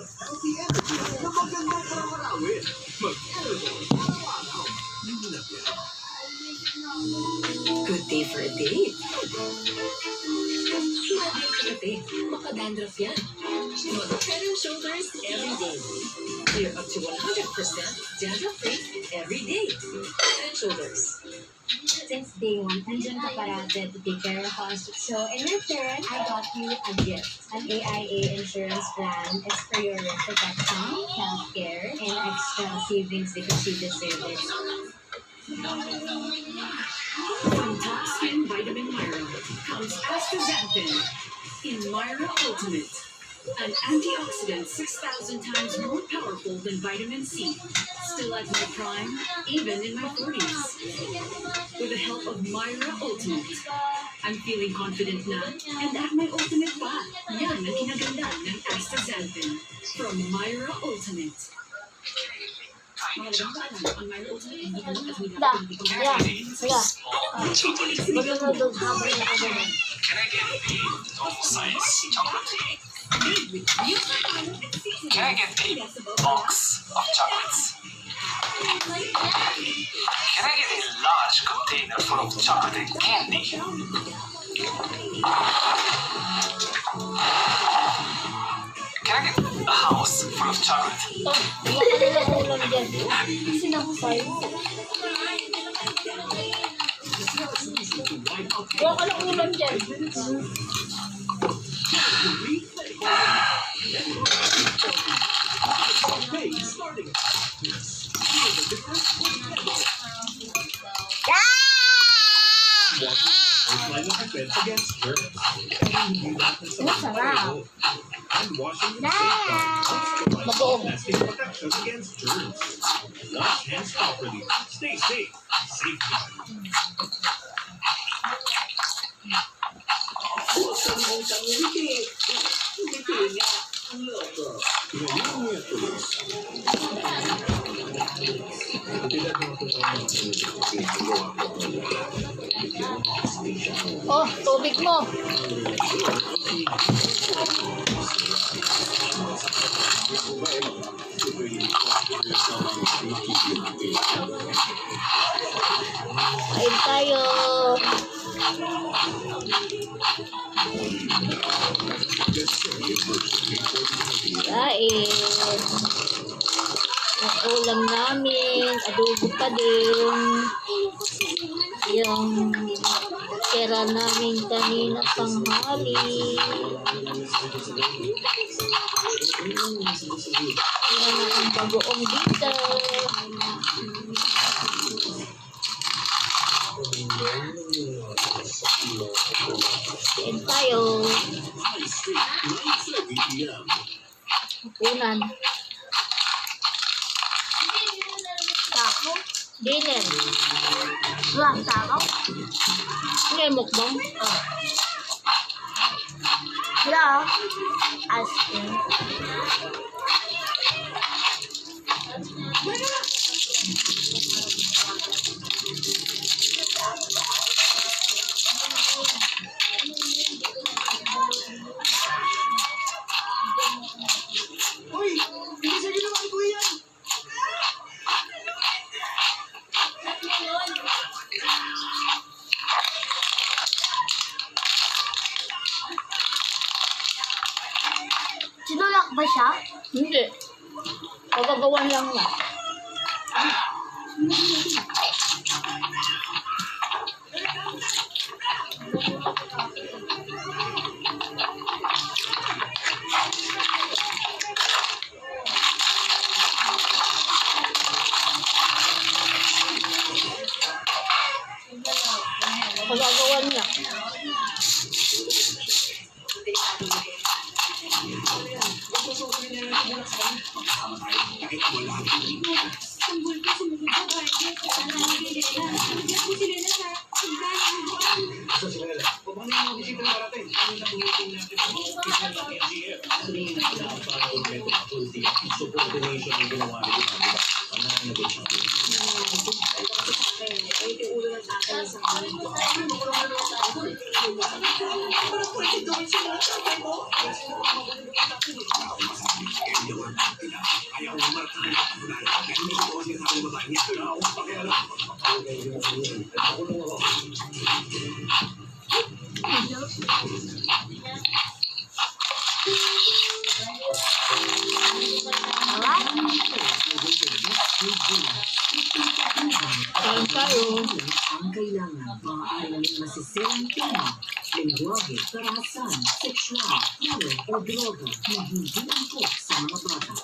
Good day for a date. Monday for a date. Makadandruff yan. Head and Shoulders every day. Clear up to 100% dandruff-free every day. Head and Shoulders. Since day one, andyan ka parate to take care of us. So, in return, I got you a gift. An AIA insurance plan is for your protection, healthcare, and extra savings because you deserve it. From Top Skin Vitamin Myra comes Astaxanthin in Myra Ultimate. An antioxidant 6,000 times more powerful than vitamin C. Still at my prime, even in my 40s. With the help of Myra Ultimate, I'm feeling confident na and at my ultimate pa. Yan ang kinaganda ng Astaxanthin from Myra Ultimate. Mga lang ba ang Myra Ultimate? Hindi ko at hindi Can I get a normal size chocolate? Can I get a box of chocolates? Can I get a large container full of chocolate and candy? Can I get a house full of chocolate? Wala ka lang ulam dyan. Line of defense against germs. And washing the lasting protection against germs. Wash hands properly. Stay safe. Safety. Oh, tubig mo. Kain tayo. Kain. Ang ulam namin, adobo pa din. Yung tira namin kanina panghali. Yan na ang bagoong dito. Kain tayo. Unan. Tako? Dinner. Wala, tako? Hindi, mukbang. Wala. Ice cream. Uy! Bisa nyo naman ko yan! Sinulak ba siya? Hindi. Pagagawan lang na. Pagagawan niya. Kain tayo. Ang kailangan, maaari namin masisirang tema, lingwahe, karahasan, sexual, horror, o droga na hindi angkop sa mga bata.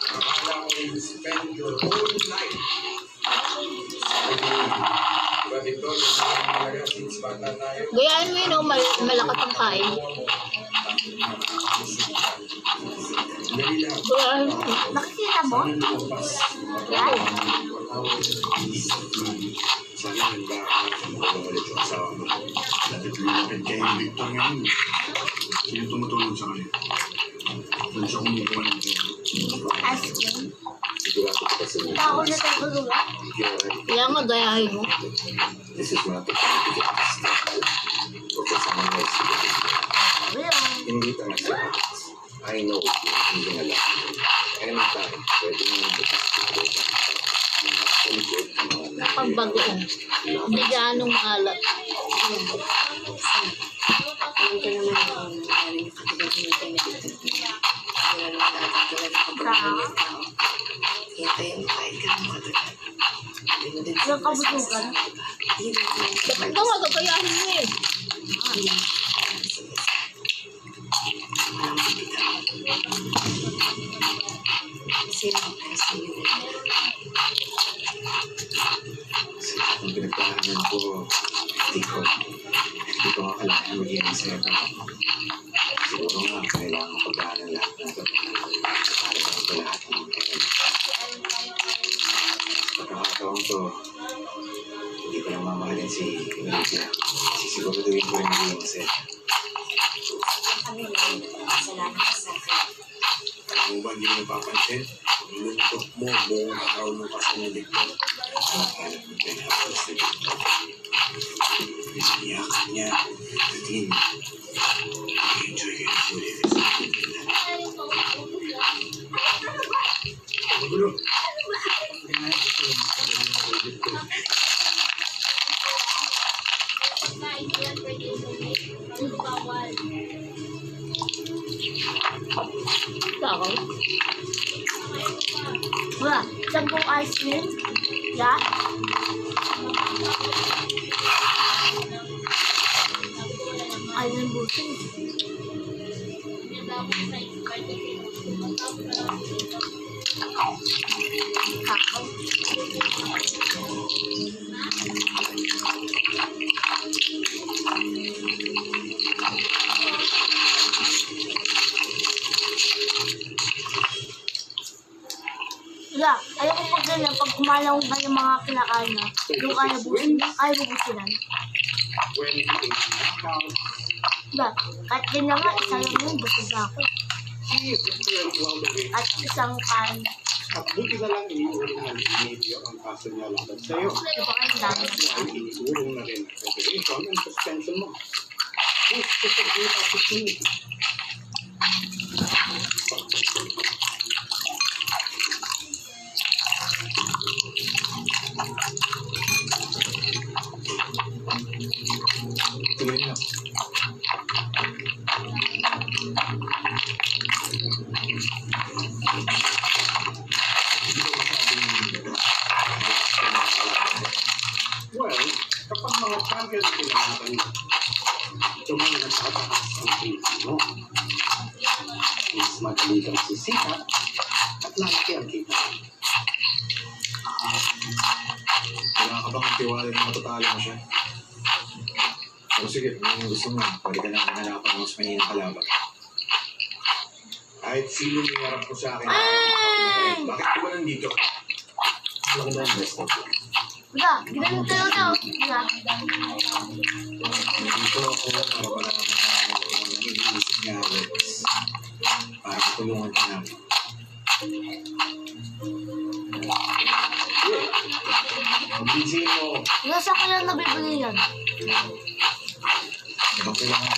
Akala ko you spend your whole life. Diba dito, talaga since bata tayo. Gayaan mo yun, oh, malakas ang kain. Dali lang. Gayaan mo. Nakikita mo? Ano lumabas? Yan. Sana handa ako ulit yung asawa mo. Lapit-lapit kay Victor ngayon. Sino tumutulong sa kanya? Doon siya kumukuha ng pera. Ice cream. Sigurado ka sa mga. Ako na tayo lugar. Kaya nga, gayahin mo. This is not the time to get distracted. Or for someone else to get distracted. Hindi ka nasa I know hindi nga lang. Anytime, pwede mo yung distracted. Actually, good. Pagbagoong. Hindi ganong maalat. Alam ko naman kung ano yung katulad ng pinagkakita. Wala naman tatagalan ng kabalan ng tao. Hintay mo kahit ka ng katagal. Hindi mo din Yung kabutugan. Hindi mo din Dapat ka nga, gagayahin mo eh. Ang pinagpahanan ko, hindi ko akalain magiging masaya pa. Siguro nga, kailangan ko pagdaanan lahat ng ito. Para sa lahat ng mga kailangan. Pagkakataon to, hindi ko lang mamahalin si Olivia. Sisiguraduhin ko rin magiging masaya. kami lang. Salamat sa akin. Alam mo ba, hindi mo napapansin? Niluntok mo, buong araw mo kasi ni Victor. Hanap mo tayo hapos ni Victor. Isiniyakan niya. Atin, enjoy kayo sa ulit. Gulo. Takaw. Wala. Sampung ice cream. Yan. Ayun busin. Kakao. Yeah, ayoko pag ganyan, pag kumalaw ka yung mga kinakain na, yung kaya busin, kaya bubusinan. When you count, Yeah, kahit ganyan nga, isa lang yun, busog na ako. she is different along the way. At isang kain, At buti na lang iniulong na ni Emilio ang kaso niya laban sa'yo. di ba kayo dami na Dahil iniulong na rin ang reservation and suspension mo. Gusto sa great opportunity. Tuloy na. Well, kapag mga champion na pinagatan mo, ito mga nagtatakas ang tingin mo. Mas madali kang sisikat at lalaki ang kita. Wala ka bang tiwala na matatalo mo siya? O sige, kung gusto mo, pwede ka na hanapan ng mas mahinang kalaban. Kahit sino may harap ko sa akin, bakit ka ba nandito? Maganda ang best of you. Wala, ginanong tayo na. Wala. Nandito ako para malaman namin kung ano yung iniisip ni Alex. Para matulungan ka namin. Ang busy mo. Nasa ko lang nabibili yan. Ano ba kailangan?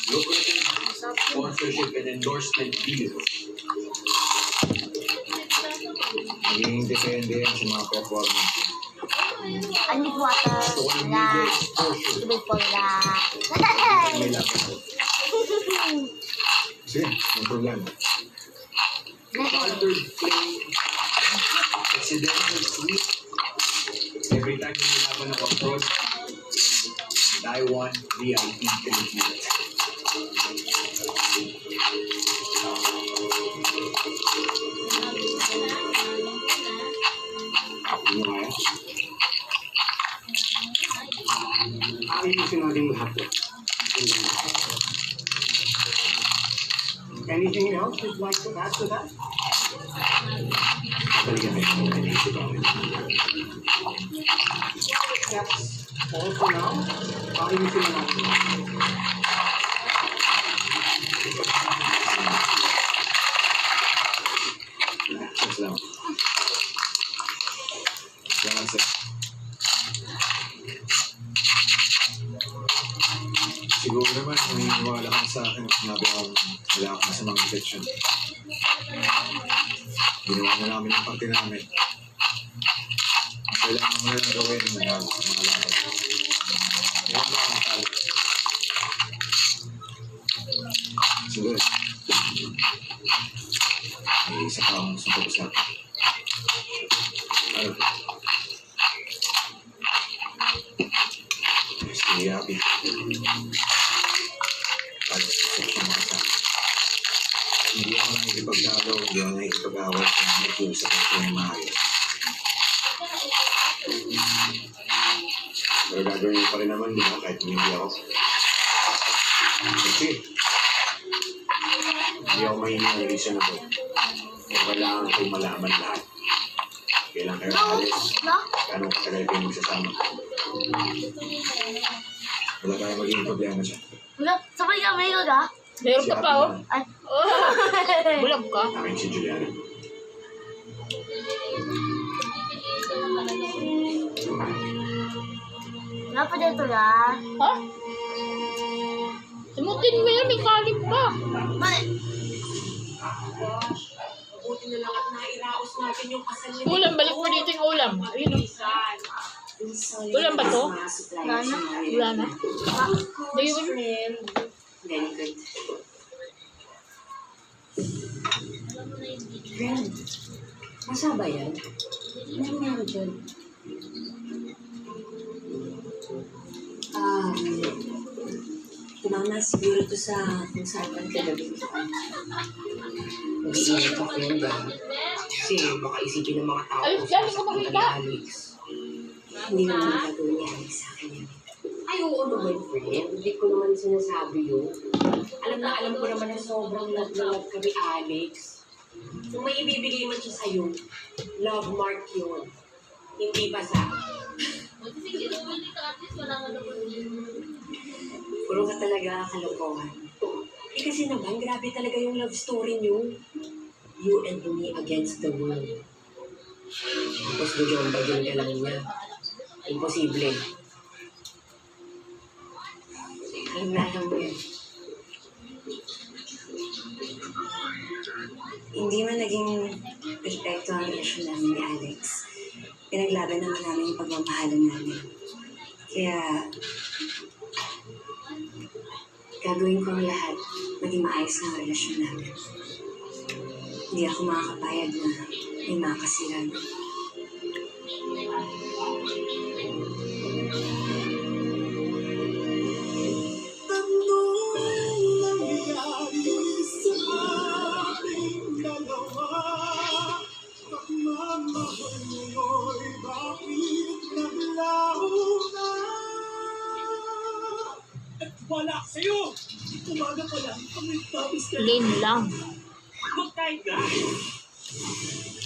Lucrative sponsorship and endorsement deals. Maging depende yan sa mga performance. Ani water. Social Wala. media exposure. Tubig po wala. May lapit ako. Sige, may problema. Standard play. Accidental sweep. Every time you laban ng approach, buy one VIP treatment. Hindi mo kaya? Ayusin natin lahat to. Anything else you'd like to add to that? Balikan na yung naisip ako. That's all for now. Ayusin na natin. Relax lang. Relax lang. Siguro naman, naniniwala ka sa akin at sinabi akong wala akong masamang intensyon. Ginawa na namin yung parte namin. Kailangan mo na lang gawin yung mga sa mga laban. Kaya ba ang talo? Siguro. May isa pa akong gusto pag-usapan. Ano? Si Abby. Para sa section mga sa hindi ako nakikipagdalo, hindi ako nakikipag-away kung mag-uusap ako ng maayos. Pero gagawin ko pa rin naman, di ba? Kahit hindi ako. Kasi, hindi ako mahinig ng reason na to. Kaya kailangan ko malaman lahat. Kailan kayo alis, No? kano katagal kayo magsasama. Wala tayong magiging problema siya. Wala. Sabay kami yun ah. Meron ka pa, oh. Ay. Bulag ka. Akin si Juliana. Wala pa dito ah. Ha? Simutin mo yan, may kalim pa. Mali. Buti na lang at nairaos natin yung kasal niya. Ulam, balik mo dito yung ulam. Ayun, oh. Ulam ba to? Wala na. Wala na. Ayun. Very good. Friend, masa ba yan? Ano nangyari dyan? Tumama siguro to sa kung saan man kagabi. Mag-iingat ako yan dyan. Kasi baka isipin ng mga tao Ay, kung galing ko sasaktan makita. ni Alex. Hindi naman gagawin ni Alex sa akin yan. Ay, oo naman, friend. Hindi ko naman sinasabi yun. Alam ko naman na sobrang love ka ni Alex. Kung may ibibigay man siya sa'yo, love mark yun. Hindi basa. Puro ka talaga kalokohan. Eh kasi naman, grabe talaga yung love story niyo. You and me against the world. Tapos bigyan ka lang niya. Imposible. Alam mo yun. Hindi man naging perfecto ang relasyon namin ni Alex. Pinaglaban naman namin yung pagmamahalan namin. Kaya, gagawin ko ang lahat maging maayos na ang relasyon namin. Hindi ako makakapayag na may makasira doon. Wala sa'yo! Umaga pa lang, kami tapos ka. Lane lang. Magkain ka.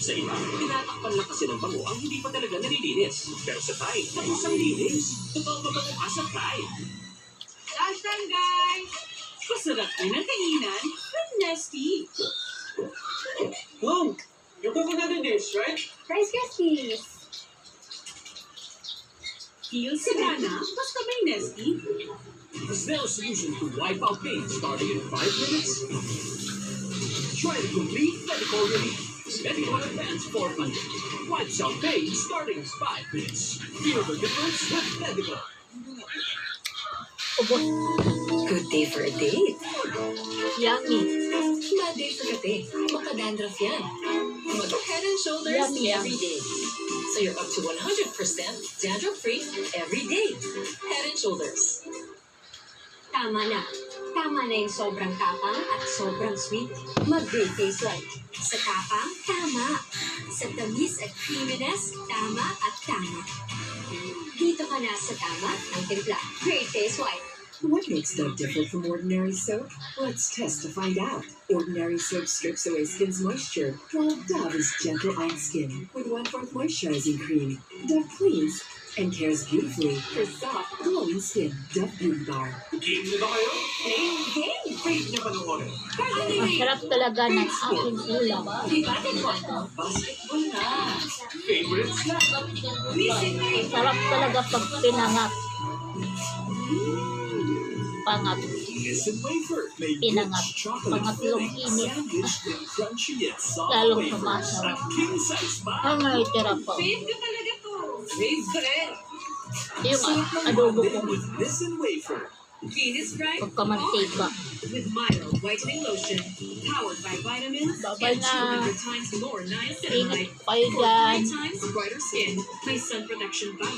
Sa iba, tinatakpan lang kasi ng bango ang hindi pa talaga nalilinis. Pero sa Tide, tapos ang linis. Totoo mabango ka sa Tide. Lunchtime, guys! Masarap din ang kainan from Nesty. Mom, you cook another dish, right? Rice Krispies. Feel sagana, basta may Nesty. Is there a solution to wipe out pain starting in 5 minutes? Try the complete medical relief. Medical Advanced 400. Wipes out pain starting in 5 minutes. Feel the difference with medical. Ubos. Good day for a date. Yummy. Bad day for a day. Baka dandruff yan. Mag-Head and Shoulders Yummy, every day. So you're up to 100% dandruff-free every day. Head and Shoulders. Tama na. Tama na yung sobrang tapang at sobrang sweet. Mag-great taste like. Sa tapang, tama. Sa tamis at creaminess, tama at tama. Dito ka na sa tama ng timpla. Great taste white. What makes Dove different from ordinary soap? Let's test to find out. Ordinary soap strips away skin's moisture, while Dove is gentle on skin with 1/4 moisturizing cream. Dove cleans and cares beautifully for soft, glowing skin. Dove Beauty Bar. Game na ba kayo? Hey! Wait niya panoorin. Masarap talaga ng aking ulam. Di ba taekwondo? Basketball na. Favorite snack? Sarap talaga pag pinangat. Pangat. Listen wafer. May Pinangat. rich chocolate Pangatlong filling. init. Sandwich with crunchy yet soft Lalong wafers. sumasarap. A king size pie. Ang naitira pa. Fave ko talaga to. Favorite. Yung adobo ko. With Listen wafer. Venus Bright. Pagkamantika. With mild whitening lotion. Powered by vitamins. Babay And na. 200 times more Ingat niacinamide. kayo For dyan. 3 times brighter skin. May sun protection pa.